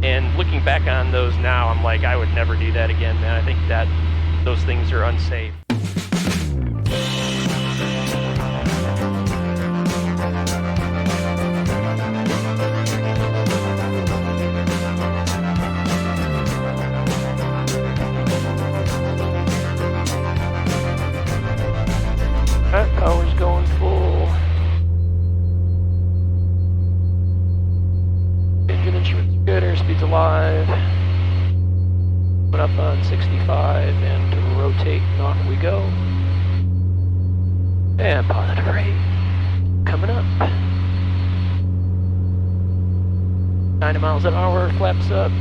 And looking back on those now, I'm like, I would never do that again, man. I think that those things are unsafe. Power's going full. Engine instruments good, airspeed's alive. Went up on 65 and rotate and off we go. And positive rate coming up. 90 miles an hour, flaps up.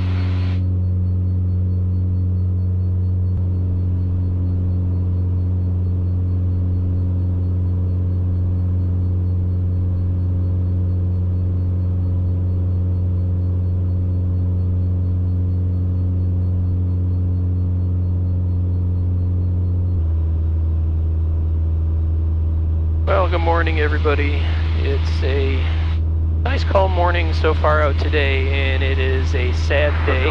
Well, good morning, everybody. It's a nice calm morning so far out today, and it is a sad day.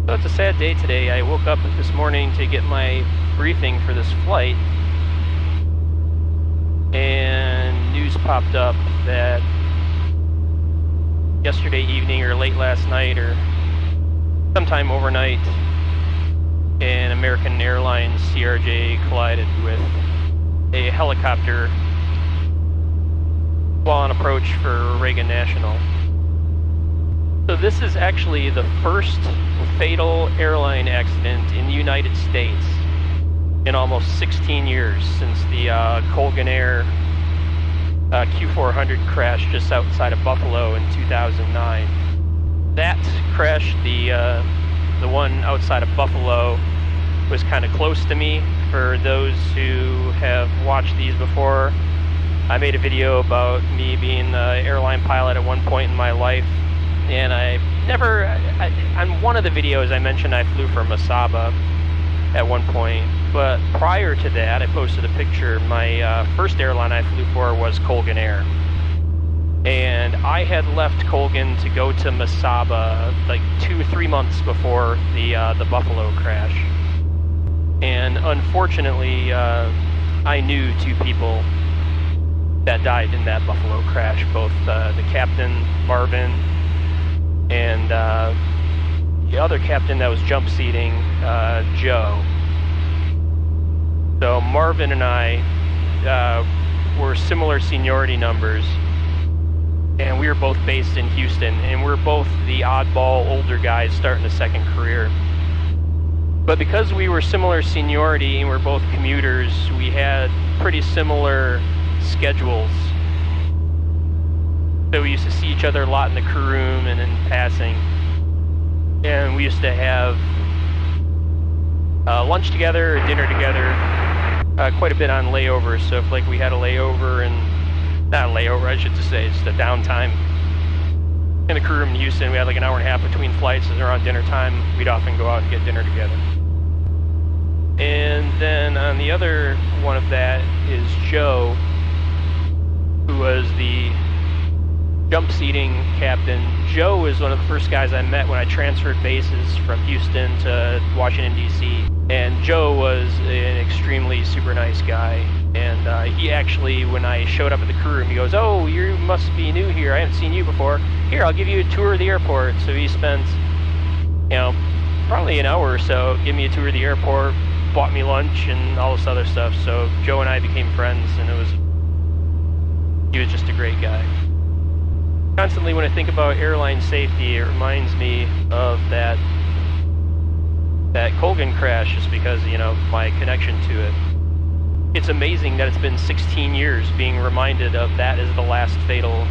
So it's a sad day today. I woke up this morning to get my briefing for this flight, and news popped up that yesterday evening or late last night or sometime overnight, an American Airlines CRJ collided with a helicopter while on approach for Reagan National. So this is actually the first fatal airline accident in the United States in almost 16 years since the Colgan Air Q400 crash just outside of Buffalo in 2009. That crash, the one outside of Buffalo, was kind of close to me. For those who have watched these before, I made a video about me being an airline pilot at one point in my life, and on one of the videos I mentioned I flew for Masaba at one point, but prior to that I posted a picture. My first airline I flew for was Colgan Air, and I had left Colgan to go to Masaba like 2-3 months before the Buffalo crash. And unfortunately, I knew 2 people that died in that Buffalo crash, both the captain, Marvin, and the other captain that was jump seating, Joe. So Marvin and I were similar seniority numbers, and we were both based in Houston, and we're both the oddball older guys starting a second career. But because we were similar seniority and we're both commuters, we had pretty similar schedules. So we used to see each other a lot in the crew room and in passing. And we used to have lunch together, dinner together, quite a bit on layovers. So if like we had a layover, and not a layover, I should just say, it's the downtime in the crew room in Houston, we had like an hour and a half between flights, and around dinner time, we'd often go out and get dinner together. And then on the other one of that is Joe, who was the jump seating captain. Joe was one of the first guys I met when I transferred bases from Houston to Washington, D.C. And Joe was an extremely super nice guy. And he actually, when I showed up at the crew room, he goes, "Oh, you must be new here. I haven't seen you before. Here, I'll give you a tour of the airport." So he spent, probably an hour or so giving me a tour of the airport, bought me lunch and all this other stuff. So Joe and I became friends, and he was just a great guy. Constantly when I think about airline safety, it reminds me of that Colgan crash, just because, my connection to it. It's amazing that it's been 16 years being reminded of that as the last fatal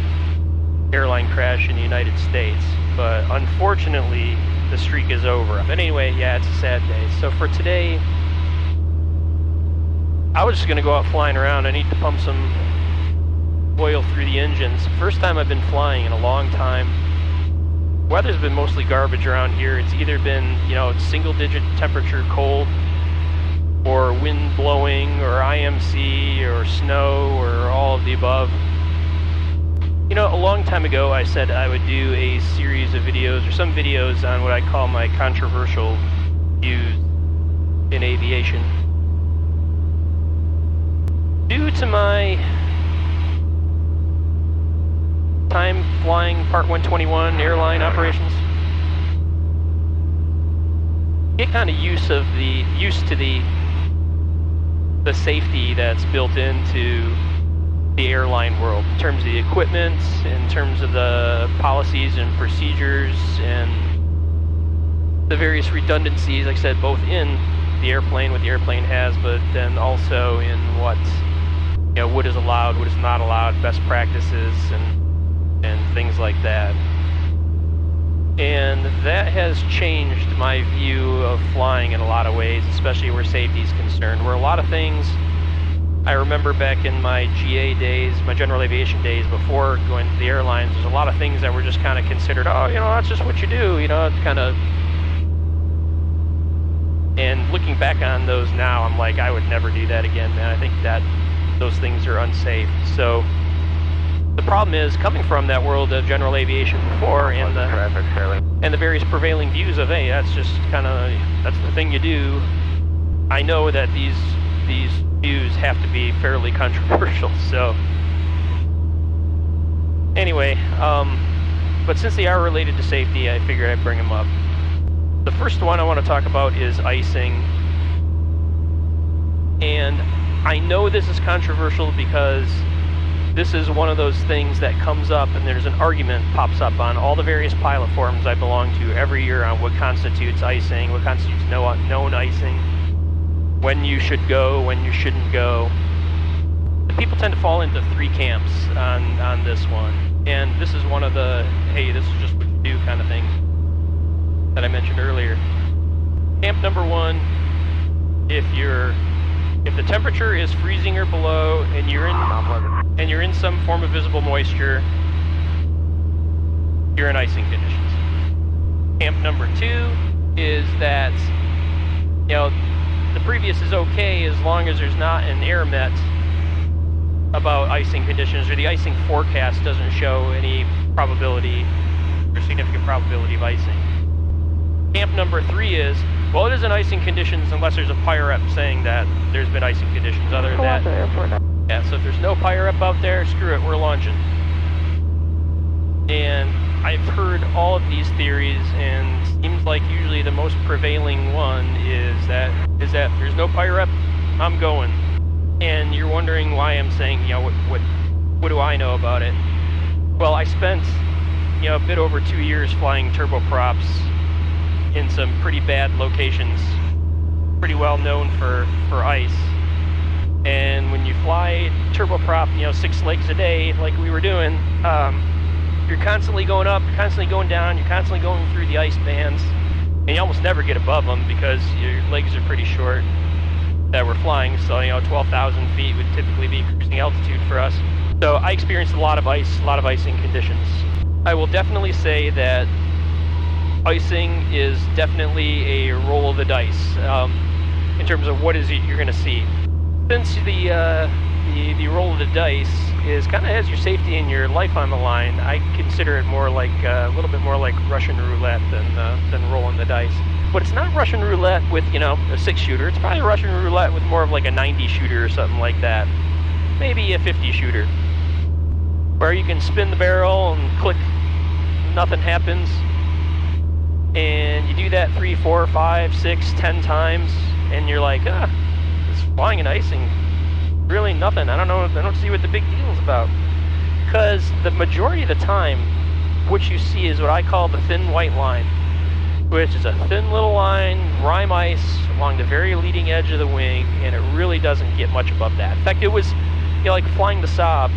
airline crash in the United States. But unfortunately, the streak is over. But anyway, yeah, it's a sad day. So for today, I was just going to go out flying around. I need to pump some oil through the engines. First time I've been flying in a long time. Weather's been mostly garbage around here. It's either been, single-digit temperature cold, or wind blowing, or IMC, or snow, or all of the above. You know, a long time ago I said I would do a series of videos, or some videos, on what I call my controversial views in aviation. Due to my time flying Part 121 airline operations, get kind of used to the safety that's built into the airline world, in terms of the equipment, in terms of the policies and procedures, and the various redundancies, like I said, both in the airplane, what the airplane has, but then also in what, you know, what is allowed, what is not allowed, best practices, and things like that. And that has changed my view of flying in a lot of ways, especially where safety is concerned, where a lot of things I remember back in my GA days, my general aviation days, before going to the airlines, there's a lot of things that were just kind of considered, oh, you know, that's just what you do, you know, it's kind of... And looking back on those now, I'm like, I would never do that again, man. I think that those things are unsafe. So the problem is, coming from that world of general aviation before, and the various prevailing views of, hey, that's just kind of, that's the thing you do, I know that these views have to be fairly controversial. So anyway, but since they are related to safety, I figured I'd bring them up. The first one I want to talk about is icing. And I know this is controversial because this is one of those things that comes up, and there's an argument pops up on all the various pilot forums I belong to every year on what constitutes icing, what constitutes known icing, when you should go, when you shouldn't go. The people tend to fall into three camps on this one. And this is one of the, hey, this is just what you do kind of things that I mentioned earlier. Camp number one, if the temperature is freezing or below and you're in some form of visible moisture, you're in icing conditions. Camp number two is that, you know, the previous is okay as long as there's not an air met about icing conditions, or the icing forecast doesn't show any probability or significant probability of icing. Camp number three is, well, it isn't icing conditions unless there's a PIREP saying that there's been icing conditions. Other than that, yeah, so if there's no PIREP out there, screw it, we're launching. And I've heard all of these theories, and it seems like usually the most prevailing one is that there's no PIREP, I'm going. And you're wondering why I'm saying, you know, what do I know about it? Well, I spent, you know, a bit over 2 years flying turboprops in some pretty bad locations, pretty well known for ice. And when you fly turboprop, you know, 6 legs a day, like we were doing, you're constantly going up, you're constantly going down, you're constantly going through the ice bands, and you almost never get above them because your legs are pretty short that we're flying. So, you know, 12,000 feet would typically be cruising altitude for us. So I experienced a lot of ice, a lot of icing conditions. I will definitely say that icing is definitely a roll of the dice in terms of what is it you're going to see. Since the roll of the dice is kind of has your safety and your life on the line, I consider it more like a little bit more like Russian roulette than rolling the dice. But it's not Russian roulette with, you know, a 6-shooter. It's probably Russian roulette with more of like a 90 shooter or something like that. Maybe a 50 shooter, where you can spin the barrel and click, nothing happens. And you do that 3, 4, 5, 6, 10 times, and you're like, this flying and icing, really nothing. I don't see what the big deal is about. Because the majority of the time, what you see is what I call the thin white line, which is a thin little line, rime ice along the very leading edge of the wing, and it really doesn't get much above that. In fact, it was, you know, like flying the Saab.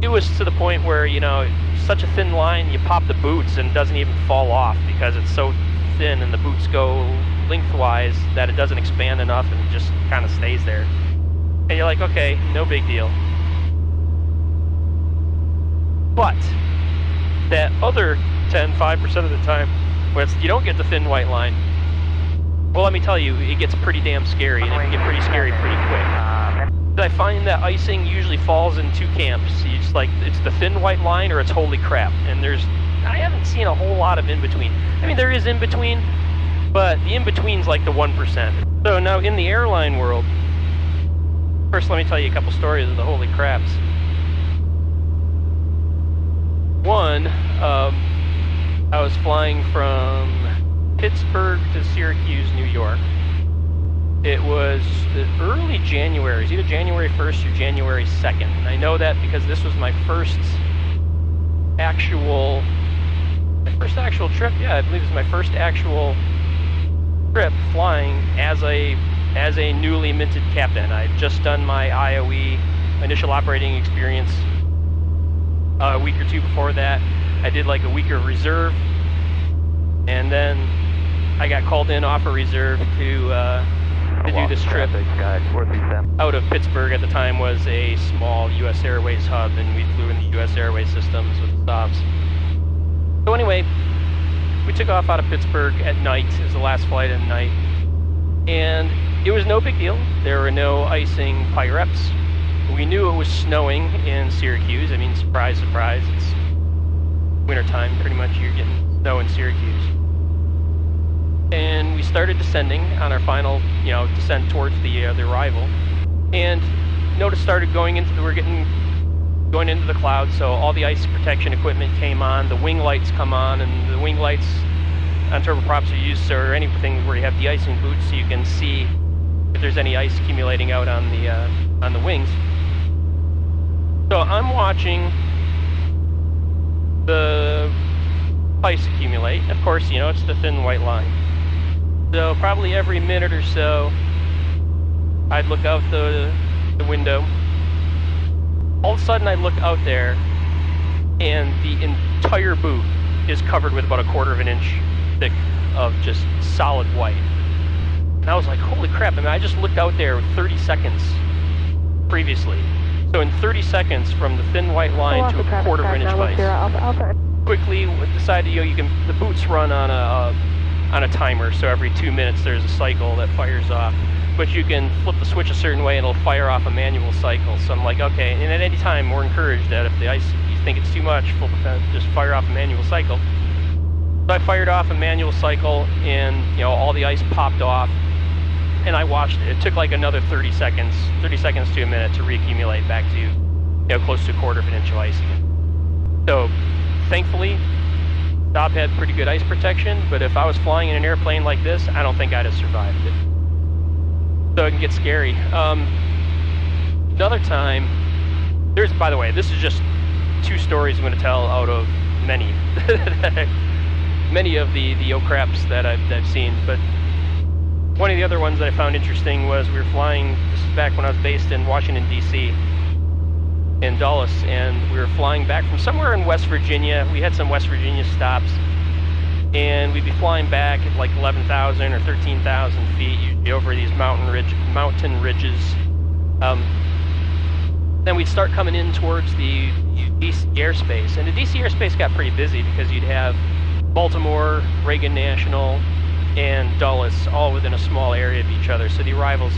It was to the point where, you know, such a thin line, you pop the boots and it doesn't even fall off because it's so thin and the boots go lengthwise that it doesn't expand enough and it just kind of stays there. And you're like, okay, no big deal. But that other 5% of the time, where you don't get the thin white line, well, let me tell you, it gets pretty damn scary, and it can get pretty scary pretty quick. I find that icing usually falls in two camps. It's like, it's the thin white line or it's holy crap. And I haven't seen a whole lot of in-between. I mean, there is in-between, but the in-between's like the 1%. So now in the airline world, first let me tell you a couple stories of the holy craps. One, I was flying from Pittsburgh to Syracuse, New York. It was early January. It was either January 1st or January 2nd. And I know that because this was my first actual trip. Yeah, I believe it was my first actual trip flying as a newly minted captain. I had just done my IOE, initial operating experience, a week or two before that. I did like a week of reserve, and then I got called in off of reserve to do this trip. Out of Pittsburgh at the time was a small U.S. Airways hub, and we flew in the U.S. Airways systems with stops. So anyway, we took off out of Pittsburgh at night. It was the last flight at night, and it was no big deal. There were no icing pireps. We knew it was snowing in Syracuse. I mean, surprise, surprise. It's wintertime, pretty much. You're getting snow in Syracuse. And we started descending on our final, descent towards the arrival. And notice started going into the clouds, so all the ice protection equipment came on, the wing lights come on, and the wing lights on turboprops are used or anything where you have de-icing boots so you can see if there's any ice accumulating out on the wings. So I'm watching the ice accumulate. Of course, it's the thin white line. So probably every minute or so, I'd look out the window. All of a sudden, I look out there, and the entire boot is covered with about 1/4 of an inch thick of just solid white. And I was like, holy crap, I mean, I just looked out there 30 seconds previously. So in 30 seconds, from the thin white line to 1/4 of an inch of ice. Quickly decided, the boots run on a timer, so every 2 minutes there's a cycle that fires off. But you can flip the switch a certain way and it'll fire off a manual cycle. So I'm like, okay, and at any time we're encouraged that if the ice, you think it's too much, just fire off a manual cycle. So I fired off a manual cycle, and all the ice popped off, and I watched it. It took like another 30 seconds to a minute to reaccumulate back to close to 1/4 of an inch of ice again. So thankfully, Stop had pretty good ice protection, but if I was flying in an airplane like this, I don't think I'd have survived it. So it can get scary. Another time, by the way, this is just 2 stories I'm going to tell out of many. Many of the oh-craps that I've seen, but one of the other ones that I found interesting was we were flying, this is back when I was based in Washington, D.C., in Dulles, and we were flying back from somewhere in West Virginia. We had some West Virginia stops, and we'd be flying back at like 11,000 or 13,000 feet. You'd be over these mountain ridges. Then we'd start coming in towards the DC airspace, and the DC airspace got pretty busy because you'd have Baltimore, Reagan National, and Dulles all within a small area of each other, so the arrival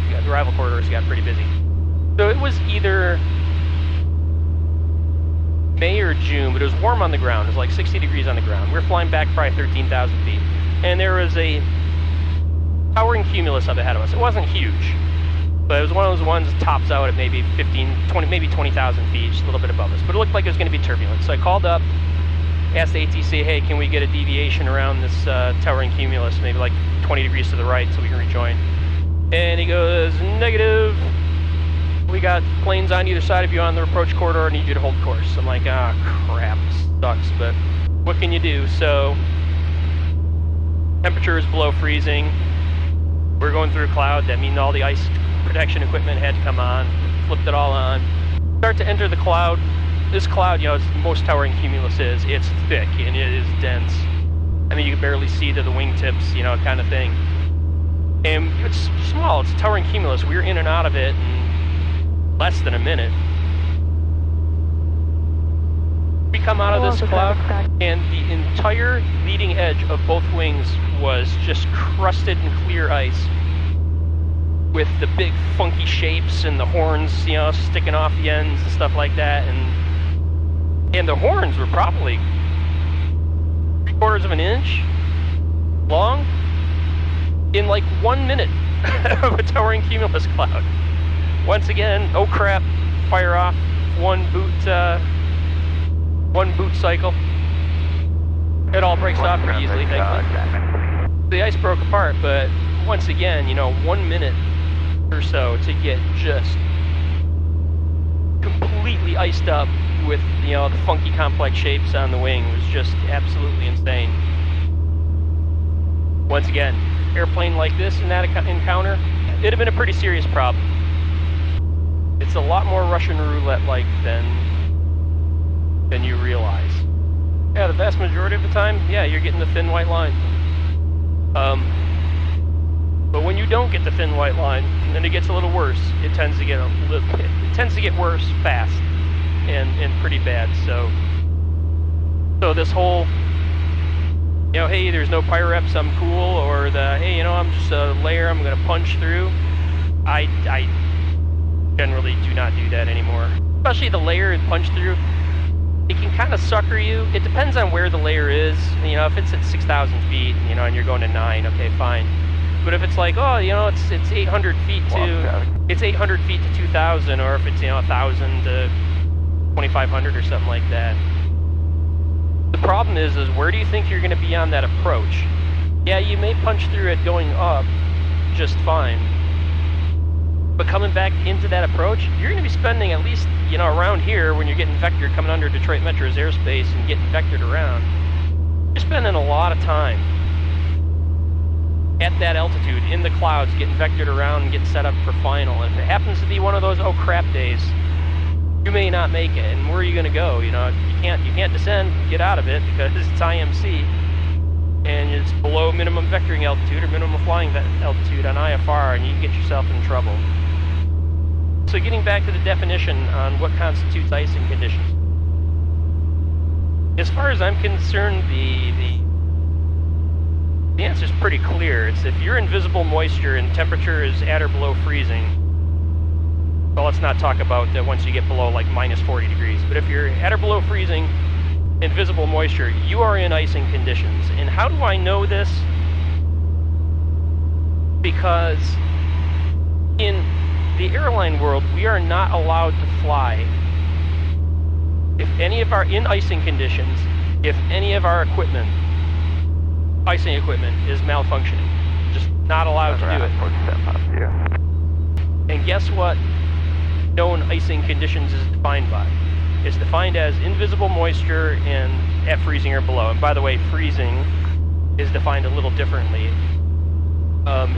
corridors got pretty busy. So it was either May or June, but it was warm on the ground. It was like 60 degrees on the ground. We were flying back probably 13,000 feet, and there was a towering cumulus up ahead of us. It wasn't huge, but it was one of those ones that tops out at maybe 20,000 feet, just a little bit above us. But it looked like it was going to be turbulent. So I called up, asked the ATC, hey, can we get a deviation around this towering cumulus, maybe like 20 degrees to the right so we can rejoin? And he goes, negative. We got planes on either side of you on the approach corridor. I need you to hold course. I'm like, crap, sucks, but what can you do? So, temperature is below freezing. We're going through a cloud. That means all the ice protection equipment had to come on. Flipped it all on. Start to enter the cloud. This cloud, it's most towering cumulus is. It's thick and it is dense. I mean, you can barely see to the wingtips, kind of thing. And it's small. It's a towering cumulus. We were in and out of it in less than a minute. We come out of this cloud, and the entire leading edge of both wings was just crusted in clear ice with the big funky shapes and the horns, you know, sticking off the ends and stuff like that. And the horns were probably 3/4 of an inch long in like 1 minute of a towering cumulus cloud. Once again, oh crap, fire off one boot cycle. It all breaks off pretty easily, thankfully. The ice broke apart, but once again, you know, 1 minute or so to get just completely iced up with, you know, the funky complex shapes on the wing was just absolutely insane. Once again, airplane like this in that encounter, it'd have been a pretty serious problem. It's a lot more Russian roulette-like than you realize. Yeah, the vast majority of the time, yeah, you're getting the thin white line. But when you don't get the thin white line, then it gets a little worse. It tends to get worse fast and pretty bad. So this whole, you know, hey, there's no pyreps, I'm cool, or the, hey, you know, I'm just a layer, I'm gonna punch through. I generally do not do that anymore. Especially the layer and punch through. It can kind of sucker you. It depends on where the layer is. You know, if it's at 6,000 feet, you know, and you're going to 9, okay, fine. But if it's like, oh, you know, it's 800 feet to 2,000, or if it's, you know, 1,000 to 2,500 or something like that. The problem is where do you think you're going to be on that approach? Yeah, you may punch through it going up just fine. But coming back into that approach, you're going to be spending at least, you know, around here when you're getting vectored coming under Detroit Metro's airspace and getting vectored around. You're spending a lot of time at that altitude in the clouds, getting vectored around and getting set up for final. And if it happens to be one of those oh crap days, you may not make it. And where are you going to go? You know, you can't descend, get out of it because it's IMC. And it's below minimum vectoring altitude or minimum flying altitude on IFR, and you can get yourself in trouble. So getting back to the definition on what constitutes icing conditions. As far as I'm concerned, the answer is pretty clear. It's if you're in visible moisture and temperature is at or below freezing. Well, let's not talk about that once you get below like minus 40 degrees. But if you're at or below freezing in visible moisture, you are in icing conditions. And how do I know this? Because in the airline world, we are not allowed to fly if any of our in icing conditions, if any of our equipment, icing equipment, is malfunctioning. Just not allowed to do it. And guess what known icing conditions is defined by? It's defined as invisible moisture and at freezing or below. And by the way, freezing is defined a little differently.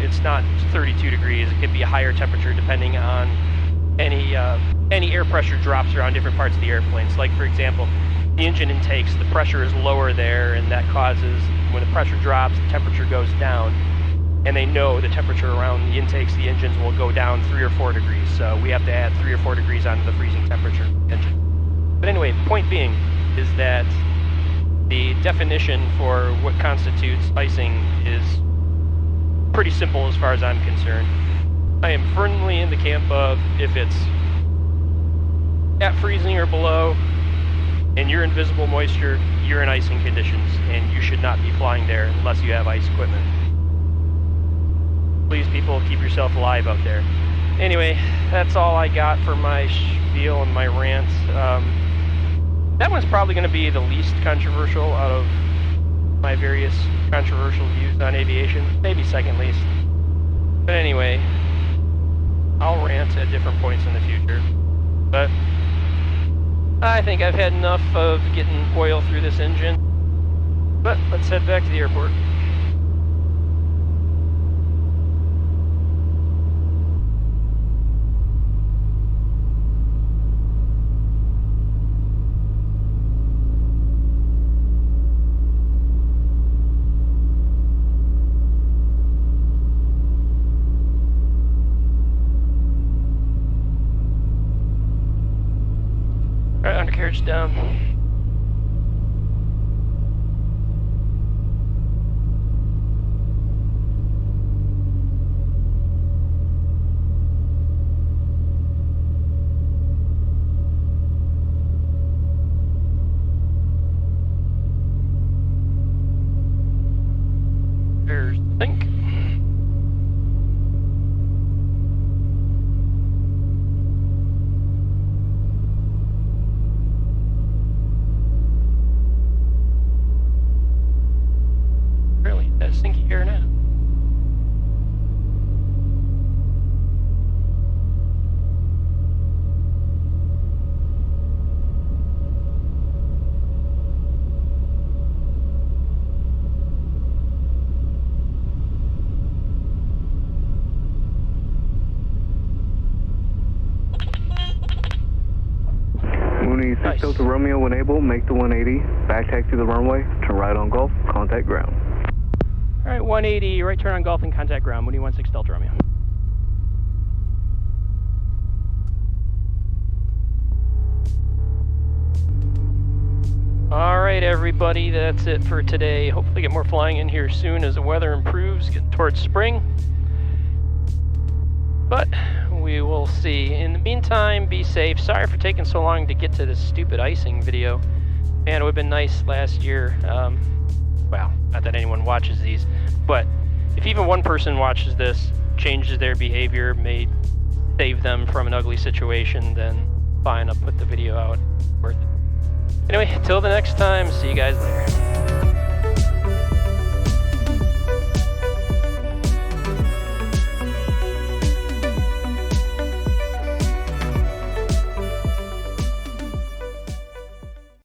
It's not 32 degrees. It could be a higher temperature depending on any air pressure drops around different parts of the airplane. So like, for example, the engine intakes, the pressure is lower there, and that causes, when the pressure drops, the temperature goes down. And they know the temperature around the intakes, the engines will go down 3 or 4 degrees. So we have to add 3 or 4 degrees onto the freezing temperature engine. But anyway, the point being is that the definition for what constitutes icing is pretty simple as far as I'm concerned. I am firmly in the camp of if it's at freezing or below and you're in visible moisture, you're in icing conditions and you should not be flying there unless you have ice equipment. Please, people, keep yourself alive out there. Anyway, that's all I got for my spiel and my rant. That one's probably going to be the least controversial out of my various controversial views on aviation. Maybe second least. But anyway, I'll rant at different points in the future. But I think I've had enough of getting oil through this engine. But let's head back to the airport. Undercarriage down. Romeo, when able, make the 180, back taxi the runway, turn right on Gulf, contact ground. All right, 180, right turn on Gulf and contact ground. Mooney 16 Delta Romeo. All right, everybody, that's it for today. Hopefully get more flying in here soon as the weather improves, getting towards spring. But we will see. In the meantime, be safe. Sorry for taking so long to get to this stupid icing video. Man, it would have been nice last year. Well, not that anyone watches these, but if even one person watches this, changes their behavior, may save them from an ugly situation, then fine, I'll put the video out. Worth it. Anyway, till the next time, see you guys later.